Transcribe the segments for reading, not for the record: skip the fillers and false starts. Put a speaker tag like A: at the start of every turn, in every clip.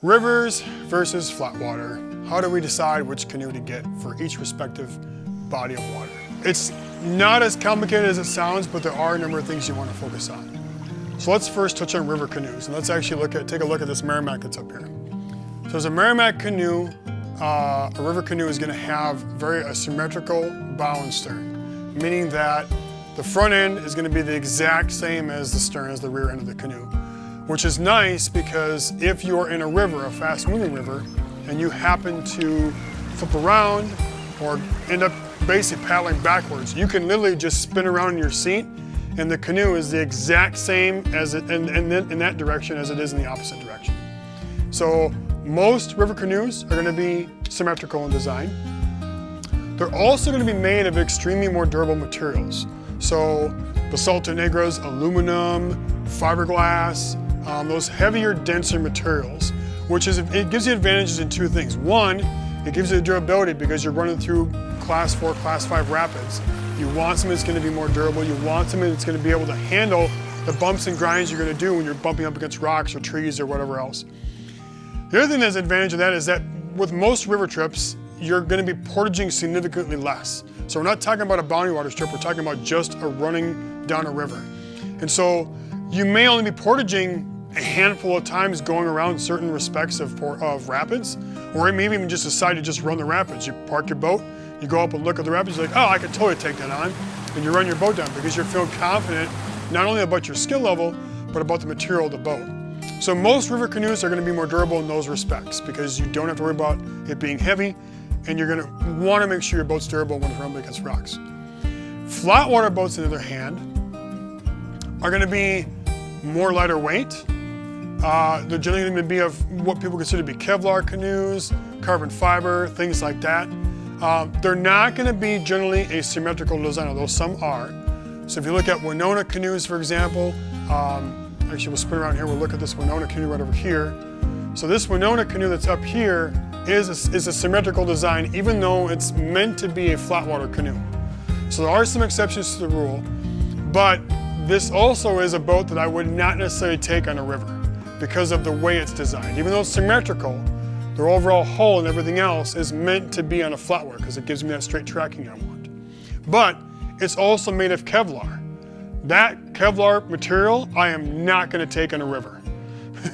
A: Rivers versus flatwater. How do we decide which canoe to get for each respective body of water? It's not as complicated as it sounds, but there are a number of things you want to focus on. So let's first touch on river canoes, and let's actually take a look at this Merrimack that's up here. So as a Merrimack canoe, a river canoe is going to have a symmetrical bow and stern, meaning that the front end is going to be the exact same as the stern, as the rear end of the canoe, which is nice because if you're in a river, a fast-moving river, and you happen to flip around or end up basically paddling backwards, you can literally just spin around in your seat, and the canoe is the exact same as in that direction as it is in the opposite direction. So most river canoes are going to be symmetrical in design. They're also going to be made of extremely more durable materials. So basalto negras, aluminum, fiberglass, those heavier, denser materials, it gives you advantages in two things. One, it gives you the durability because you're running through class 4, class 5 rapids. You want something that's going to be more durable. You want something that's going to be able to handle the bumps and grinds you're going to do when you're bumping up against rocks or trees or whatever else. The other thing that's an advantage of that is that with most river trips, you're going to be portaging significantly less. So we're not talking about a boundary waters trip, we're talking about just a running down a river. And so you may only be portaging a handful of times going around certain respects of rapids, or maybe even just decide to just run the rapids. You park your boat, you go up and look at the rapids, you're like, oh, I could totally take that on, and you run your boat down because you're feeling confident not only about your skill level, but about the material of the boat. So most river canoes are going to be more durable in those respects because you don't have to worry about it being heavy, and you're going to want to make sure your boat's durable when it's running against rocks. Flatwater boats, on the other hand, are going to be more lighter weight. They're generally going to be of what people consider to be Kevlar canoes, carbon fiber, things like that. They're not going to be generally a symmetrical design, although some are. So if you look at Winona canoes, for example, actually we'll spin around here, we'll look at this Winona canoe right over here. So this Winona canoe that's up here is a symmetrical design, even though it's meant to be a flatwater canoe. So there are some exceptions to the rule, but this also is a boat that I would not necessarily take on a river because of the way it's designed. Even though it's symmetrical, their overall hull and everything else is meant to be on a flatwater because it gives me that straight tracking I want. But it's also made of Kevlar. That Kevlar material I am not going to take on a river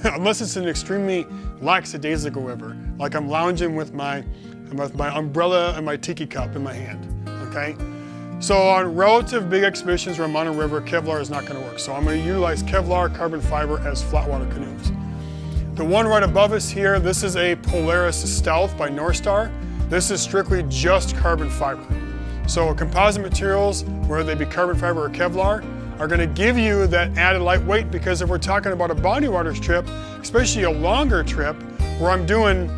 A: unless it's an extremely lackadaisical river, like I'm lounging with my umbrella and my tiki cup in my hand, okay? So on relative big expeditions where I'm on a river, Kevlar is not going to work. So I'm going to utilize Kevlar carbon fiber as flatwater canoes. The one right above us here, this is a Polaris Stealth by Northstar. This is strictly just carbon fiber. So composite materials, whether they be carbon fiber or Kevlar, are going to give you that added lightweight because if we're talking about a boundary waters trip, especially a longer trip where I'm doing,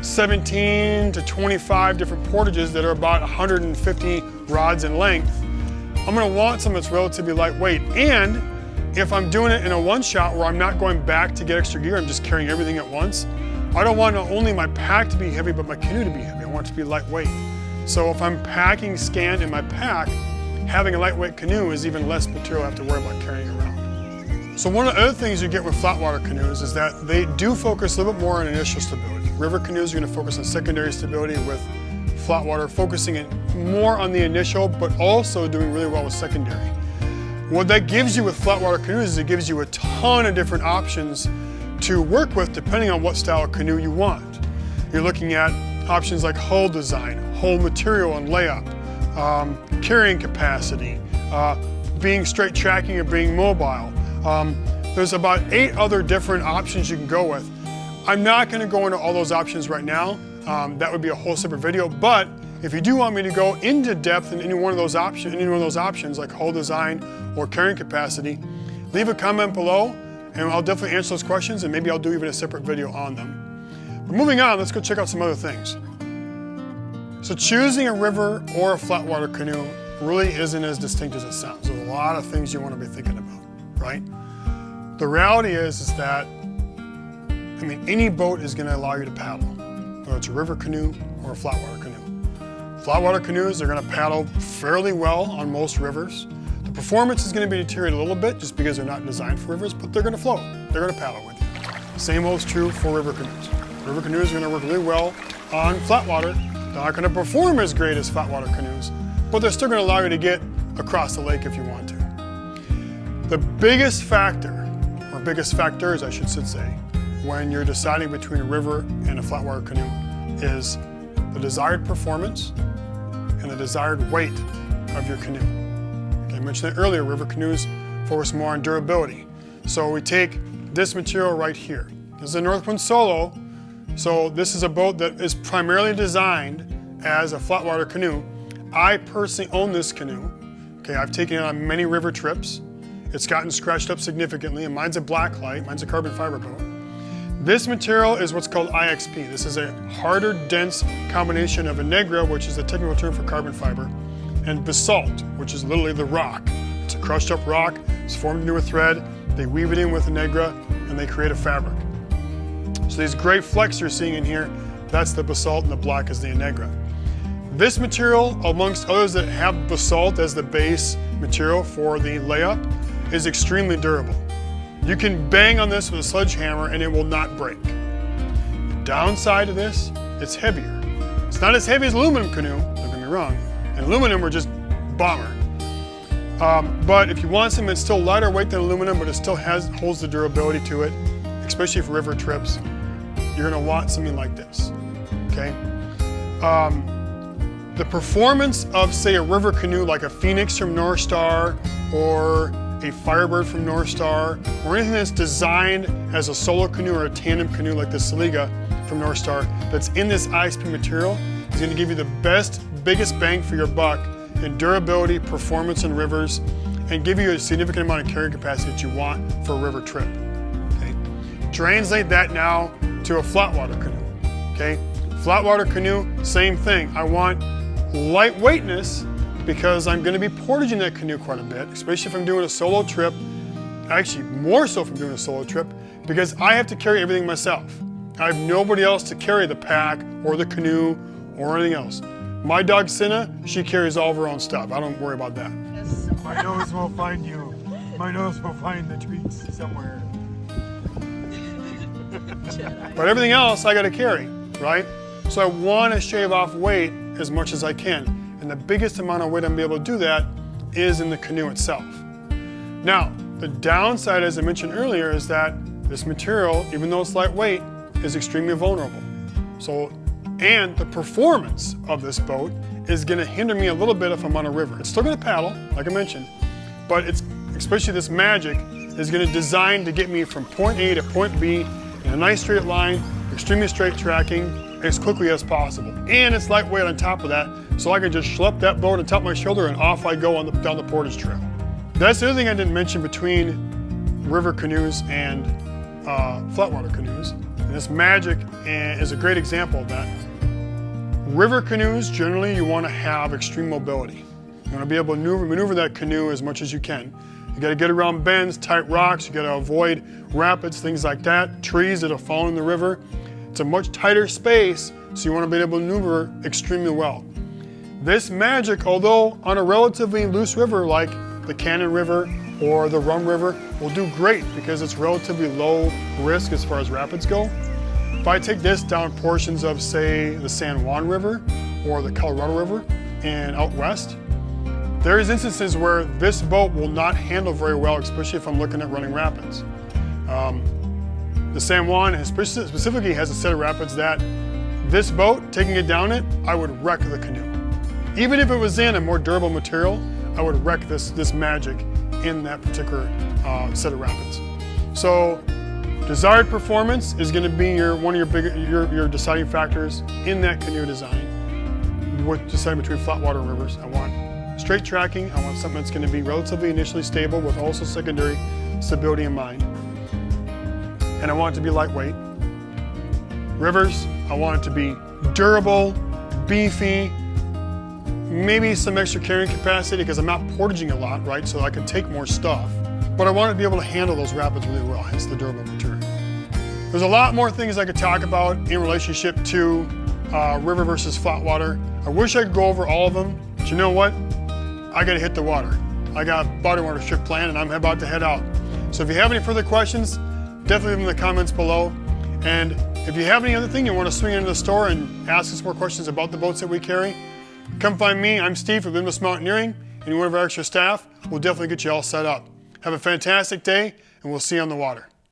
A: 17 to 25 different portages that are about 150 rods in length, I'm going to want something that's relatively lightweight. And if I'm doing it in a one-shot where I'm not going back to get extra gear, I'm just carrying everything at once, I don't want not only my pack to be heavy, but my canoe to be heavy. I want it to be lightweight. So if I'm packing scant in my pack, having a lightweight canoe is even less material I have to worry about carrying around. So one of the other things you get with flatwater canoes is that they do focus a little bit more on initial stability. River canoes are going to focus on secondary stability, with flatwater focusing more on the initial, but also doing really well with secondary. What that gives you with flatwater canoes is it gives you a ton of different options to work with depending on what style of canoe you want. You're looking at options like hull design, hull material and layup, carrying capacity, being straight tracking or being mobile. There's about 8 other different options you can go with. I'm not going to go into all those options right now. That would be a whole separate video. But if you do want me to go into depth in any one of those options, like hull design or carrying capacity, leave a comment below, and I'll definitely answer those questions, and maybe I'll do even a separate video on them. But moving on, let's go check out some other things. So choosing a river or a flatwater canoe really isn't as distinct as it sounds. There's a lot of things you want to be thinking about, right? The reality is that, any boat is going to allow you to paddle, whether it's a river canoe or a flatwater canoe. Flatwater canoes are going to paddle fairly well on most rivers. The performance is going to be deteriorated a little bit just because they're not designed for rivers, but they're going to float. They're going to paddle with you. Same holds true for river canoes. River canoes are going to work really well on flatwater. They're not going to perform as great as flatwater canoes, but they're still going to allow you to get across the lake if you want to. The biggest factor, or biggest factors I should say, when you're deciding between a river and a flatwater canoe is the desired performance and the desired weight of your canoe. Okay, I mentioned it earlier, river canoes focus more on durability. So we take this material right here. This is a Northwind Solo. So this is a boat that is primarily designed as a flatwater canoe. I personally own this canoe. Okay, I've taken it on many river trips. It's gotten scratched up significantly, and mine's a black light, mine's a carbon fiber boat. This material is what's called IXP. This is a harder, dense combination of a negra, which is the technical term for carbon fiber, and basalt, which is literally the rock. It's a crushed up rock, it's formed into a thread, they weave it in with a negra, and they create a fabric. So these gray flecks you're seeing in here, that's the basalt, and the black is the negra. This material, amongst others that have basalt as the base material for the layup, is extremely durable. You can bang on this with a sledgehammer and it will not break. The downside of this, it's heavier. It's not as heavy as aluminum canoe, don't get me wrong, and aluminum are just bomber. But if you want something that's still lighter weight than aluminum, but it still holds the durability to it, especially for river trips, you're gonna want something like this, okay? The performance of, say, a river canoe like a Phoenix from North Star or a Firebird from North Star, or anything that's designed as a solo canoe or a tandem canoe like the Saliga from North Star that's in this IXP material is going to give you the best, biggest bang for your buck in durability, performance in rivers, and give you a significant amount of carrying capacity that you want for a river trip. Okay? Translate that now to a flatwater canoe. Okay? Flatwater canoe, same thing. I want lightweightness, because I'm going to be portaging that canoe quite a bit, especially if I'm doing a solo trip, actually more so if I'm doing a solo trip, because I have to carry everything myself. I have nobody else to carry the pack or the canoe or anything else. My dog Cinna, she carries all of her own stuff. I don't worry about that.
B: My nose will find you. My nose will find the treats somewhere.
A: But everything else I got to carry, right? So I want to shave off weight as much as I can. And the biggest amount of weight I'm able to do that is in the canoe itself. Now, the downside, as I mentioned earlier, is that this material, even though it's lightweight, is extremely vulnerable. So, and the performance of this boat is going to hinder me a little bit if I'm on a river. It's still going to paddle, like I mentioned, but it's, especially this Magic, is going to design to get me from point A to point B in a nice straight line, extremely straight tracking, as quickly as possible. And it's lightweight on top of that, so I can just schlep that boat on top of my shoulder and off I go down the portage trail. That's the other thing I didn't mention between river canoes and flatwater canoes. And this Magic is a great example of that. River canoes, generally you want to have extreme mobility. You want to be able to maneuver that canoe as much as you can. You got to get around bends, tight rocks, you got to avoid rapids, things like that, trees that are falling in the river. It's a much tighter space, so you want to be able to maneuver extremely well. This Magic, although on a relatively loose river like the Canoe River or the Rum River, will do great because it's relatively low risk as far as rapids go. If I take this down portions of, say, the San Juan River or the Colorado River and out west, there's instances where this boat will not handle very well, especially if I'm looking at running rapids. The San Juan specifically has a set of rapids that this boat, taking it down it, I would wreck the canoe. Even if it was in a more durable material, I would wreck this Magic in that particular set of rapids. So, desired performance is going to be one of your deciding factors in that canoe design. With deciding between flatwater and rivers, I want straight tracking. I want something that's going to be relatively initially stable with also secondary stability in mind. And I want it to be lightweight. Rivers, I want it to be durable, beefy, maybe some extra carrying capacity because I'm not portaging a lot, right? So I can take more stuff. But I want to be able to handle those rapids really well, hence the durable material. There's a lot more things I could talk about in relationship to river versus flatwater. I wish I could go over all of them, but you know what? I got to hit the water. I got a body water trip planned and I'm about to head out. So if you have any further questions, definitely leave them in the comments below. And if you have any other thing you want to swing into the store and ask us more questions about the boats that we carry, come find me. I'm Steve from Mountaineering, and one of our extra staff will definitely get you all set up. Have a fantastic day, and we'll see you on the water.